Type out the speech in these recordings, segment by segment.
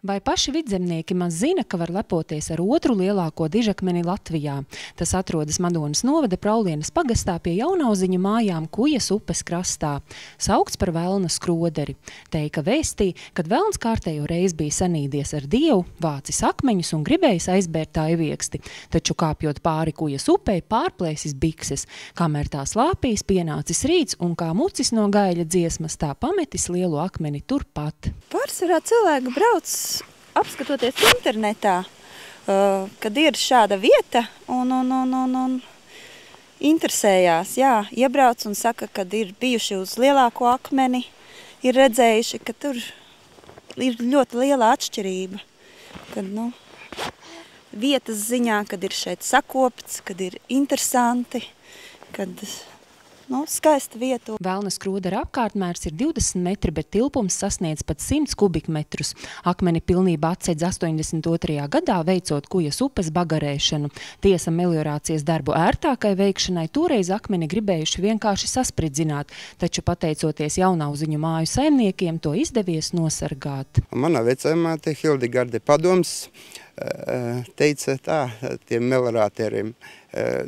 Vai paši vidzemnieki maz zina, ka var lepoties ar otru lielāko dižakmeni Latvijā? Tas atrodas Madonas novada Praulienes pagastā pie Jaunauziņu mājām Kujas upes krastā. Saukts par Velna skroderi. Teika vēstī, kad Velns kārtējo reizi bija sanīdies ar Dievu, vācis akmeņus un gribējis aizbērt tā ievieksti. Taču kāpjot pāri Kujas upei, pārplēsis bikses. Kamēr tās lāpīs, pienācis rīts un kā mucis no gaļa dziesmas, tā pametis lielu akmeni turpat. Pārsvarā cilvēki brauc apskatoties internetā, kad ir šāda vieta un interesējās, jā, iebrauc un saka, kad ir bijuši uz lielāko akmeni, ir redzējuši, ka tur ir ļoti liela atšķirība. Kad, vietas ziņā, kad ir šeit sakopts, kad ir interesanti, kad skaista vieta. Velna skrodera apkārtmērs ir 20 metri, bet tilpums sasniedz pat 100 kubikmetrus. Akmeni pilnībā atsedz 82. gadā, veicot Kujas upes bagarēšanu. Tiesa meliorācijas darbu ērtākai veikšanai toreiz akmeni gribējuši vienkārši saspridzināt, taču pateicoties Jaunauziņu māju saimniekiem, to izdevies nosargāt. Mana vecāmāte Hildegarde Padoms teica tā tiem melorātieriem,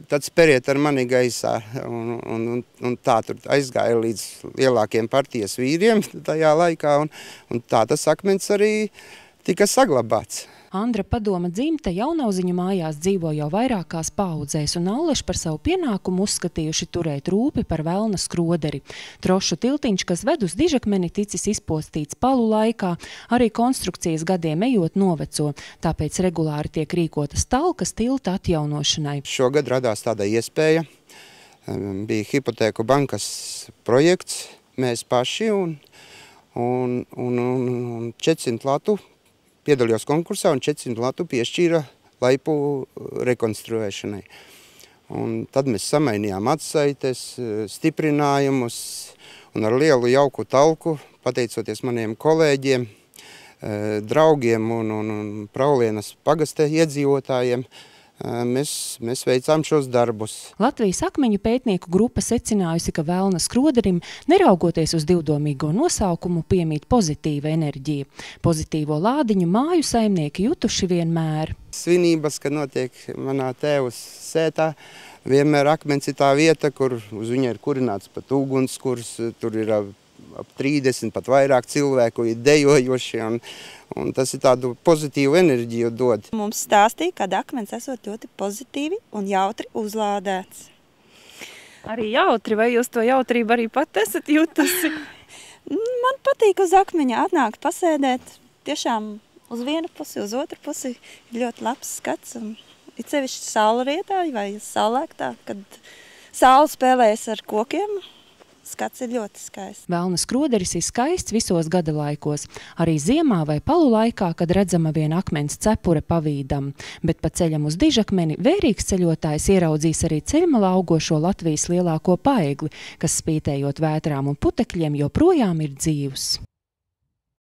tad speriet ar mani gaisā, un tā tur aizgāja līdz lielākiem partijas vīriem tajā laikā, un tā tas akmens arī tika saglabāts. Andra Padoma dzimta Jaunauziņu mājās dzīvo jau vairākās paaudzēs, un auleši par savu pienākumu uzskatījuši turēt rūpi par Velna skroderi. Trošu tiltiņš, kas ved uz dižakmeni, ticis izpostīts palu laikā, arī konstrukcijas gadiem ejot noveco, tāpēc regulāri tiek rīkotas talkas tilta atjaunošanai. Šogad radās tāda iespēja, bija hipotēku bankas projekts, mēs paši un 400 latu piedalījos konkursā un 400 latu piešķīra laipu rekonstruēšanai. Un tad mēs samainījām atsaites, stiprinājumus un ar lielu jauku talku, pateicoties maniem kolēģiem, draugiem un Praulienes pagasta iedzīvotājiem, mēs veicām šos darbus. Latvijas akmeņu pētnieku grupa secinājusi, ka Velna skroderim, neraugoties uz divdomīgo nosaukumu, piemīt pozitīva enerģija. Pozitīvo lādiņu māju saimnieki jutuši vienmēr. Svinības, kad notiek manā tēvas sētā, vienmēr akmens ir tā vieta, kur uz viņa ir kurināts pat ugunskurs, tur ir ap 30, pat vairāk cilvēku ir dejojoši, un tas ir tādu pozitīvu enerģiju dod. Mums stāstīja, ka akmens esot ļoti pozitīvi un jautri uzlādēts. Arī jautri, vai jūs to jautrību arī pat esat jutusi? Man patīk uz akmeņa atnākt pasēdēt, tiešām uz vienu pusi, uz otru pusi ir ļoti labs skats, un ir sevišķi saulrietā vai saulēktā, kad saule spēlējas ar kokiem. Skats ir ļoti skaists. Velna skroderis ir skaists visos gada laikos, arī ziemā vai palu laikā, kad redzama viena akmens cepure pavīdam. Bet pa ceļam uz dižakmeni vērīgs ceļotājs ieraudzīs arī ceļmalā augošo Latvijas lielāko paegli, kas spītējot vētrām un putekļiem joprojām ir dzīvs.